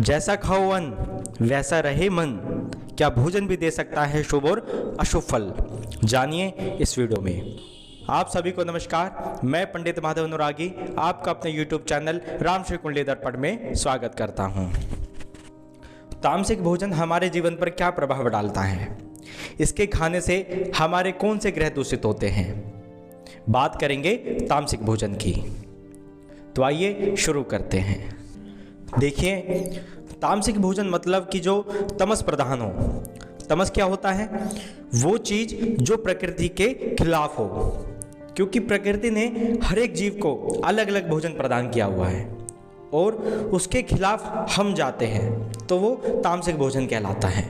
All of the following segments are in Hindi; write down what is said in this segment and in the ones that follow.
जैसा खाओ अन्न वैसा रहे मन, क्या भोजन भी दे सकता है शुभ और अशुभ फल? जानिए इस वीडियो में। आप सभी को नमस्कार, मैं पंडित माधव अनुरागी आपका अपने YouTube चैनल राम श्री कुंडली दर्पण में स्वागत करता हूं। तामसिक भोजन हमारे जीवन पर क्या प्रभाव डालता है? इसके खाने से हमारे कौन से ग्रह दूषित होते हैं? बात करेंगे तामसिक भोजन की। तो आइए शुरू करते हैं। देखिए, तामसिक भोजन मतलब कि जो तमस प्रधान हो। तमस क्या होता है? वो चीज जो प्रकृति के खिलाफ हो, क्योंकि प्रकृति ने हर एक जीव को अलग अलग भोजन प्रदान किया हुआ है और उसके खिलाफ हम जाते हैं तो वो तामसिक भोजन कहलाता है।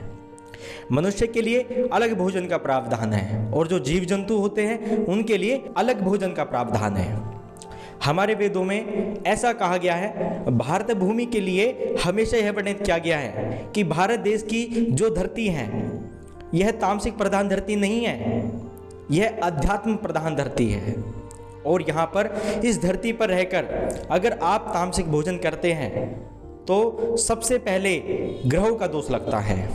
मनुष्य के लिए अलग भोजन का प्रावधान है और जो जीव जंतु होते हैं उनके लिए अलग भोजन का प्रावधान है। हमारे वेदों में ऐसा कहा गया है, भारत भूमि के लिए हमेशा यह वर्णित किया गया है कि भारत देश की जो धरती है यह तामसिक प्रधान धरती नहीं है, यह अध्यात्म प्रधान धरती है। और यहाँ पर इस धरती पर रहकर अगर आप तामसिक भोजन करते हैं तो सबसे पहले ग्रहों का दोष लगता है।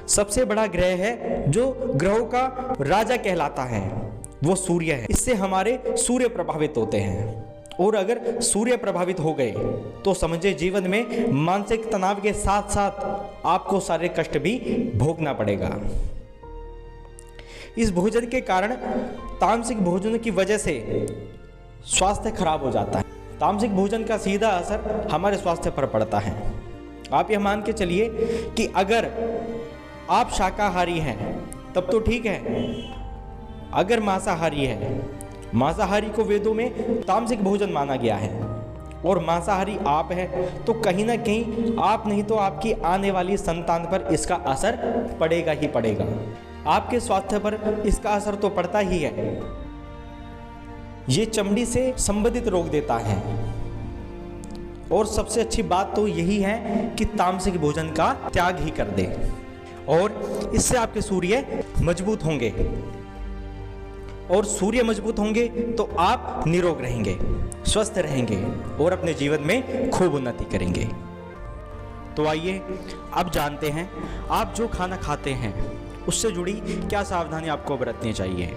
सबसे बड़ा ग्रह है जो ग्रहों का राजा कहलाता है वो सूर्य है। इससे हमारे सूर्य प्रभावित होते हैं और अगर सूर्य प्रभावित हो गए तो समझे जीवन में मानसिक तनाव के साथ साथ आपको सारे कष्ट भी भोगना पड़ेगा। इस भोजन के कारण तामसिक भोजन की वजह से स्वास्थ्य खराब हो जाता है। तामसिक भोजन का सीधा असर हमारे स्वास्थ्य पर पड़ता है। आप यह मान के चलिए कि अगर आप शाकाहारी हैं तब तो ठीक है, अगर मांसाहारी है, मांसाहारी को वेदों में तामसिक भोजन माना गया है और मांसाहारी आप है तो कहीं ना कहीं आप नहीं तो आपकी आने वाली संतान पर इसका असर पड़ेगा ही पड़ेगा। आपके स्वास्थ्य पर इसका असर तो पड़ता ही है। ये चमड़ी से संबंधित रोग देता है और सबसे अच्छी बात तो यही है कि तामसिक भोजन का त्याग ही कर दे और इससे आपके सूर्य मजबूत होंगे और सूर्य मजबूत होंगे तो आप निरोग रहेंगे, स्वस्थ रहेंगे और अपने जीवन में खूब उन्नति करेंगे। तो आइए अब जानते हैं आप जो खाना खाते हैं उससे जुड़ी क्या सावधानी आपको बरतनी चाहिए।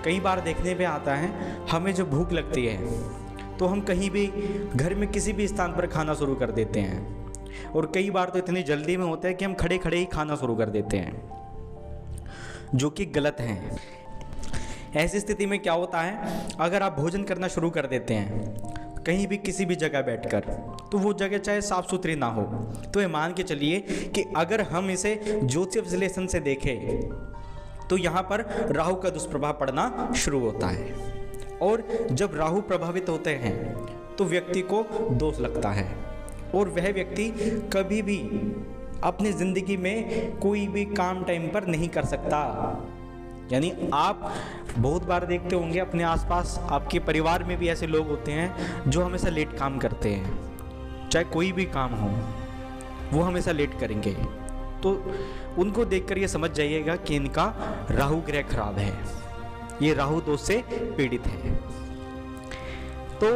कई बार देखने में आता है हमें जब भूख लगती है तो हम कहीं भी घर में किसी भी स्थान पर खाना शुरू कर देते हैं और कई बार तो इतनी जल्दी में होता है कि हम खड़े खड़े ही खाना शुरू कर देते हैं, जो कि गलत है। ऐसी स्थिति में क्या होता है, अगर आप भोजन करना शुरू कर देते हैं कहीं भी किसी भी जगह बैठकर, तो वो जगह चाहे साफ सुथरी ना हो तो ये मान के चलिए कि अगर हम इसे ज्योतिष विश्लेषण से देखें तो यहाँ पर राहु का दुष्प्रभाव पड़ना शुरू होता है और जब राहु प्रभावित होते हैं तो व्यक्ति को दोष लगता है और वह व्यक्ति कभी भी अपनी ज़िंदगी में कोई भी काम टाइम पर नहीं कर सकता। यानी आप बहुत बार देखते होंगे अपने आसपास, आपके परिवार में भी ऐसे लोग होते हैं जो हमेशा लेट काम करते हैं। चाहे कोई भी काम हो वो हमेशा लेट करेंगे, तो उनको देखकर ये समझ जाइएगा कि इनका राहु ग्रह खराब है, ये राहु दोष से पीड़ित है। तो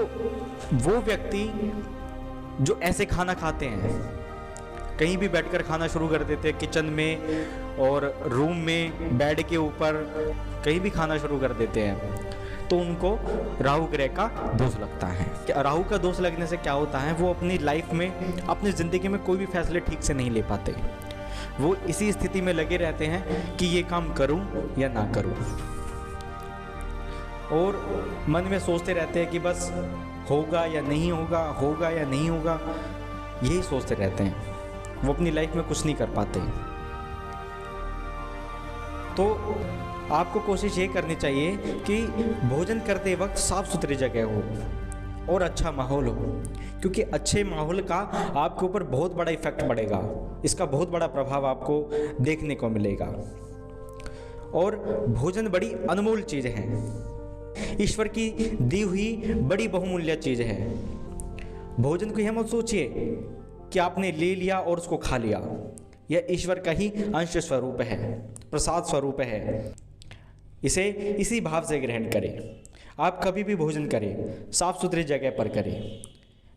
वो व्यक्ति जो ऐसे खाना खाते हैं, कहीं भी बैठकर खाना शुरू कर देते हैं, किचन में और रूम में बेड के ऊपर कहीं भी खाना शुरू कर देते हैं, तो उनको राहु ग्रह का दोष लगता है। राहु का दोष लगने से क्या होता है, वो अपनी लाइफ में, अपनी ज़िंदगी में कोई भी फैसले ठीक से नहीं ले पाते। वो इसी स्थिति में लगे रहते हैं कि ये काम करूं या ना करूं और मन में सोचते रहते हैं कि बस होगा या नहीं होगा, होगा या नहीं होगा, यही सोचते रहते हैं। वो अपनी लाइफ में कुछ नहीं कर पाते। तो आपको कोशिश ये करनी चाहिए कि भोजन करते वक्त साफ सुथरी जगह हो और अच्छा माहौल हो, क्योंकि अच्छे माहौल का आपके ऊपर बहुत बड़ा इफेक्ट पड़ेगा, इसका बहुत बड़ा प्रभाव आपको देखने को मिलेगा। और भोजन बड़ी अनमोल चीज़ है, ईश्वर की दी हुई बड़ी बहुमूल्य चीज़ है। भोजन को यह मत सोचिए कि आपने ले लिया और उसको खा लिया, यह ईश्वर का ही अंश स्वरूप है, प्रसाद स्वरूप है। इसे इसी भाव से ग्रहण करें। आप कभी भी भोजन करें साफ सुथरी जगह पर करें,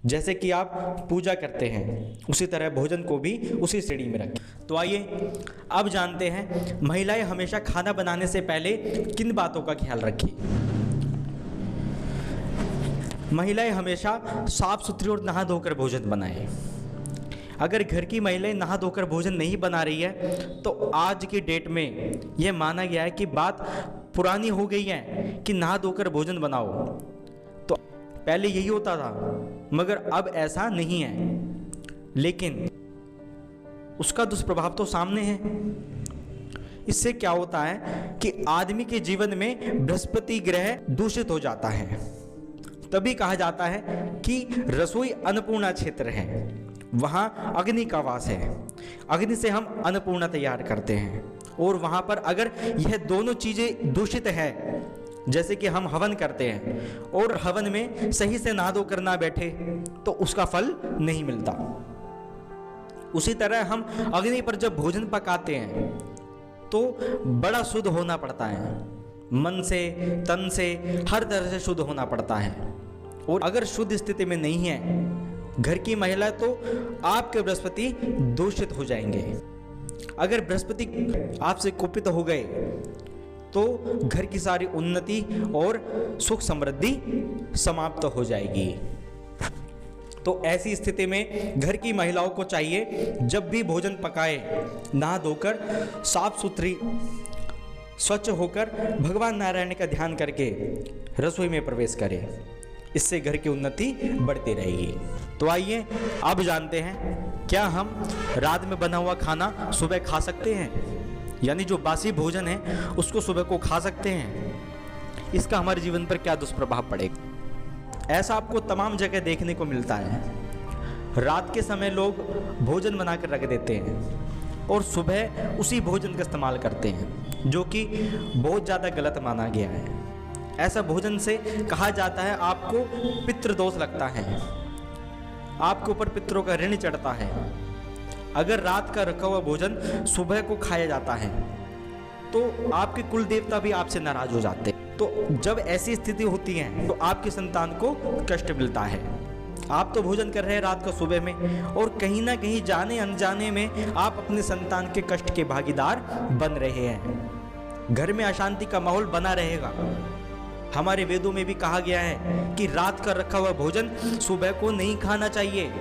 जैसे कि आप पूजा करते हैं, उसी तरह भोजन को भी उसी श्रेणी में रखें। तो आइए अब जानते हैं महिलाएं हमेशा खाना बनाने से पहले किन बातों का ख्याल रखें। महिलाएं हमेशा साफ सुथरी और नहा धोकर भोजन बनाएं। अगर घर की महिलाएं नहा धोकर भोजन नहीं बना रही है तो आज की डेट में यह माना गया है कि बात पुरानी हो गई है कि नहा धोकर भोजन बनाओ। तो पहले यही होता था, मगर अब ऐसा नहीं है। लेकिन उसका दुष्प्रभाव तो सामने है। इससे क्या होता है कि आदमी के जीवन में बृहस्पति ग्रह दूषित हो जाता है। तभी कहा जाता है कि रसोई अन्नपूर्णा क्षेत्र है, वहाँ अग्नि का वास है। अग्नि से हम अन्नपूर्णा तैयार करते हैं, और वहाँ पर अगर यह दोनों चीज़ें दूषित है, जैसे कि हम हवन करते हैं और हवन में सही से नहा धो कर ना बैठे तो उसका फल नहीं मिलता। उसी तरह हम अग्नि पर जब भोजन पकाते हैं तो बड़ा शुद्ध होना पड़ता है, मन से, तन से, हर तरह से शुद्ध होना पड़ता है। और अगर शुद्ध स्थिति में नहीं है घर की महिला तो आपके बृहस्पति दूषित हो जाएंगे। अगर बृहस्पति आपसे कुपित हो गए तो घर की सारी उन्नति और सुख समृद्धि समाप्त हो जाएगी। तो ऐसी स्थिति में घर की महिलाओं को चाहिए जब भी भोजन पकाए नहा धोकर साफ सुथरी स्वच्छ होकर भगवान नारायण का ध्यान करके रसोई में प्रवेश करें। इससे घर की उन्नति बढ़ती रहेगी। तो आइए अब जानते हैं, क्या हम रात में बना हुआ खाना सुबह खा सकते हैं, यानी जो बासी भोजन है उसको सुबह को खा सकते हैं? इसका हमारे जीवन पर क्या दुष्प्रभाव पड़ेगा? ऐसा आपको तमाम जगह देखने को मिलता है। रात के समय लोग भोजन बनाकर रख देते हैं और सुबह उसी भोजन का इस्तेमाल करते हैं, जो कि बहुत ज़्यादा गलत माना गया है। ऐसा भोजन से कहा जाता है आपको पितृदोष लगता है, आपके ऊपर पितरों का ऋण चढ़ता है। अगर रात का रखा हुआ भोजन सुबह को खाया जाता है तो आपके कुल देवता भी आपसे नाराज हो जाते हैं। तो जब ऐसी स्थिति होती है तो आपकी संतान को कष्ट मिलता है। आप तो भोजन कर रहे हैं रात को सुबह में, और कहीं ना कहीं जाने अनजाने में आप अपने संतान के कष्ट के भागीदार बन रहे हैं। घर में अशांति का माहौल बना रहेगा। हमारे वेदों में भी कहा गया है कि रात का रखा हुआ भोजन सुबह को नहीं खाना चाहिए,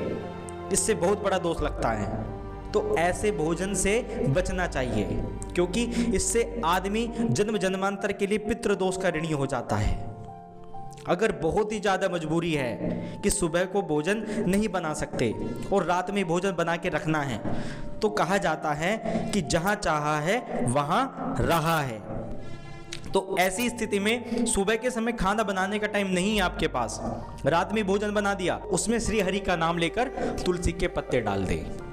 इससे बहुत बड़ा दोष लगता है। तो ऐसे भोजन से बचना चाहिए, क्योंकि इससे आदमी जन्म जन्मांतर के लिए पितृदोष का ऋणी हो जाता है। अगर बहुत ही ज़्यादा मजबूरी है कि सुबह को भोजन नहीं बना सकते और रात में भोजन बना के रखना है, तो कहा जाता है कि जहाँ चाहा है वहाँ रहा है। तो ऐसी स्थिति में सुबह के समय खाना बनाने का टाइम नहीं है आपके पास, रात में भोजन बना दिया, उसमें श्री हरि का नाम लेकर तुलसी के पत्ते डाल दें।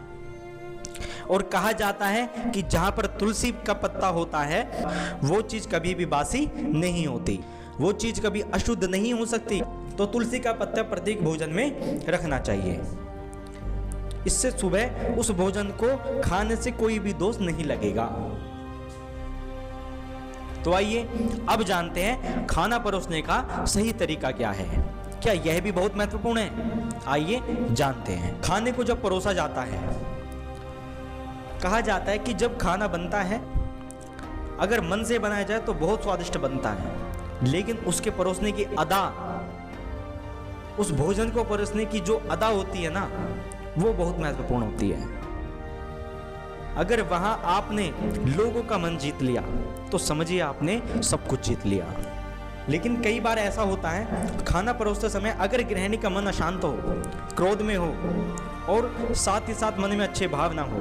और कहा जाता है कि जहाँ पर तुलसी का पत्ता होता है वो चीज़ कभी भी बासी नहीं होती, वो चीज़ कभी अशुद्ध नहीं हो सकती। तो तुलसी का पत्ता प्रत्येक भोजन में रखना चाहिए। इससे सुबह उस भोजन को खाने से कोई भी दोष नहीं लगेगा। तो आइए अब जानते हैं खाना परोसने का सही तरीका क्या है। क्या यह भी बहुत महत्वपूर्ण है? आइए जानते हैं। खाने को जब परोसा जाता है, कहा जाता है कि जब खाना बनता है अगर मन से बनाया जाए तो बहुत स्वादिष्ट बनता है, लेकिन उसके परोसने की अदा, उस भोजन को परोसने की जो अदा होती है ना, वो बहुत महत्वपूर्ण होती है। अगर वहां आपने लोगों का मन जीत लिया तो समझिए आपने सब कुछ जीत लिया। लेकिन कई बार ऐसा होता है खाना परोसते समय अगर गृहिणी का मन अशांत हो, क्रोध में हो और साथ ही साथ मन में अच्छे भाव ना हो,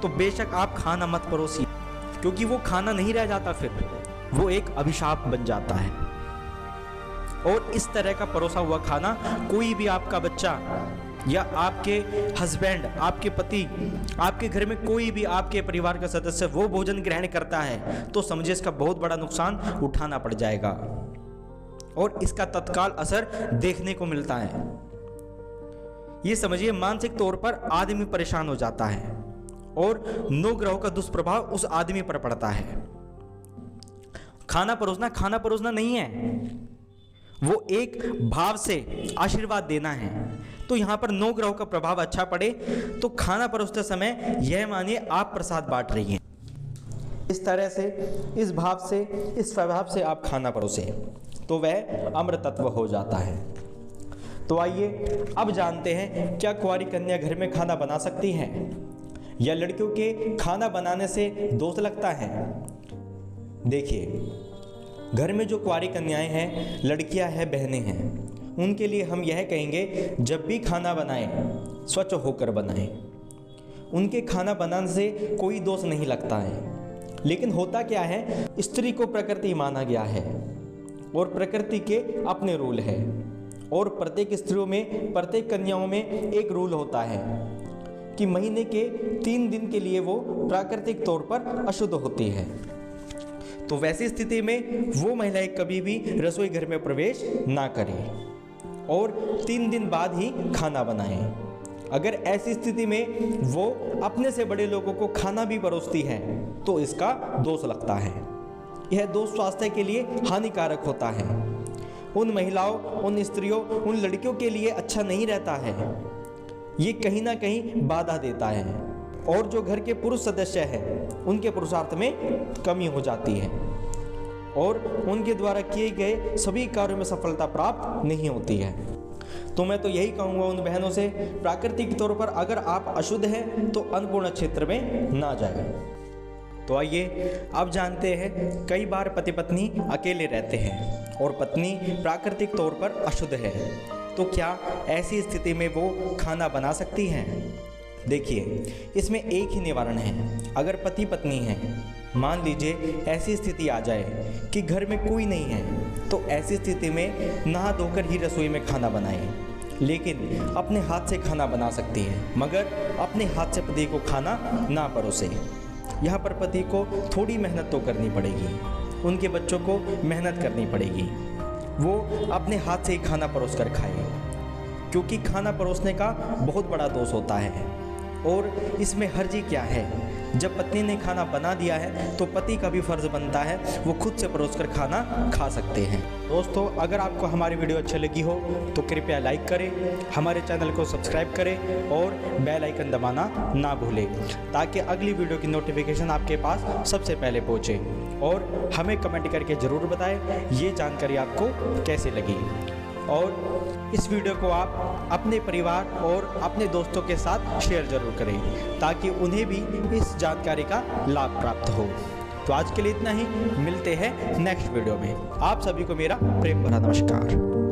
तो बेशक आप खाना मत परोसिए, क्योंकि वो खाना नहीं रह जाता, फिर वो एक अभिशाप बन जाता है। और इस तरह का परोसा हुआ खाना कोई भी आपका बच्चा या आपके हस्बैंड, आपके पति, आपके घर में कोई भी आपके परिवार का सदस्य वो भोजन ग्रहण करता है तो समझिए इसका बहुत बड़ा नुकसान उठाना पड़ जाएगा और इसका तत्काल असर देखने को मिलता है। ये समझिए मानसिक तौर पर आदमी परेशान हो जाता है और 9 ग्रहों का दुष्प्रभाव उस आदमी पर पड़ता है। खाना परोसना नहीं है, वो एक भाव से आशीर्वाद देना है। तो यहाँ पर 9 ग्रहों का प्रभाव अच्छा पड़े तो खाना परोसते समय यह मानिए आप प्रसाद बांट रही हैं। इस तरह से, इस भाव से, इस स्वभाव से आप खाना परोसे तो वह अमृतत्व हो जाता है। तो आइए अब जानते हैं, क्या कुंवारी कन्या घर में खाना बना सकती है या लड़कियों के खाना बनाने से दोष लगता है? देखिए, घर में जो कुंवारी कन्याएं हैं, लड़कियां हैं, बहनें हैं, उनके लिए हम यह कहेंगे जब भी खाना बनाएं स्वच्छ होकर बनाएं। उनके खाना बनाने से कोई दोष नहीं लगता है। लेकिन होता क्या है, स्त्री को प्रकृति माना गया है और प्रकृति के अपने रूल है और प्रत्येक स्त्रियों में, प्रत्येक कन्याओं में एक रूल होता है कि महीने के 3 दिन के लिए वो प्राकृतिक तौर पर अशुद्ध होती है। तो वैसी स्थिति में वो महिलाएं कभी भी रसोई घर में प्रवेश ना करें और 3 दिन बाद ही खाना बनाएं। अगर ऐसी स्थिति में वो अपने से बड़े लोगों को खाना भी परोसती है तो इसका दोष लगता है। यह दोष स्वास्थ्य के लिए हानिकारक होता है। उन महिलाओं, उन स्त्रियों, उन लड़कियों के लिए अच्छा नहीं रहता है। ये कहीं ना कहीं बाधा देता है और जो घर के पुरुष सदस्य हैं उनके पुरुषार्थ में कमी हो जाती है और उनके द्वारा किए गए सभी कार्यों में सफलता प्राप्त नहीं होती है। तो मैं तो यही कहूँगा उन बहनों से, प्राकृतिक तौर पर अगर आप अशुद्ध हैं तो अन्नपूर्ण क्षेत्र में ना जाएं। तो आइए अब जानते हैं, कई बार पति पत्नी अकेले रहते हैं और पत्नी प्राकृतिक तौर पर अशुद्ध है, तो क्या ऐसी स्थिति में वो खाना बना सकती हैं? देखिए, इसमें एक ही निवारण है। अगर पति पत्नी हैं, मान लीजिए ऐसी स्थिति आ जाए कि घर में कोई नहीं है, तो ऐसी स्थिति में नहा धोकर ही रसोई में खाना बनाएं। लेकिन अपने हाथ से खाना बना सकती है, मगर अपने हाथ से पति को खाना ना परोसे। यहाँ पर पति को थोड़ी मेहनत तो करनी पड़ेगी, उनके बच्चों को मेहनत करनी पड़ेगी। वो अपने हाथ से ही खाना परोस कर खाए, क्योंकि खाना परोसने का बहुत बड़ा दोष होता है। और इसमें हर्जी क्या है, जब पत्नी ने खाना बना दिया है तो पति का भी फर्ज बनता है वो खुद से परोसकर खाना खा सकते हैं। दोस्तों, अगर आपको हमारी वीडियो अच्छी लगी हो तो कृपया लाइक करें, हमारे चैनल को सब्सक्राइब करें और बेल आइकन दबाना ना भूलें, ताकि अगली वीडियो की नोटिफिकेशन आपके पास सबसे पहले पहुँचे। और हमें कमेंट करके ज़रूर बताएं ये जानकारी आपको कैसे लगी। और इस वीडियो को आप अपने परिवार और अपने दोस्तों के साथ शेयर जरूर करें, ताकि उन्हें भी इस जानकारी का लाभ प्राप्त हो। तो आज के लिए इतना ही, मिलते हैं नेक्स्ट वीडियो में। आप सभी को मेरा प्रेम भरा नमस्कार।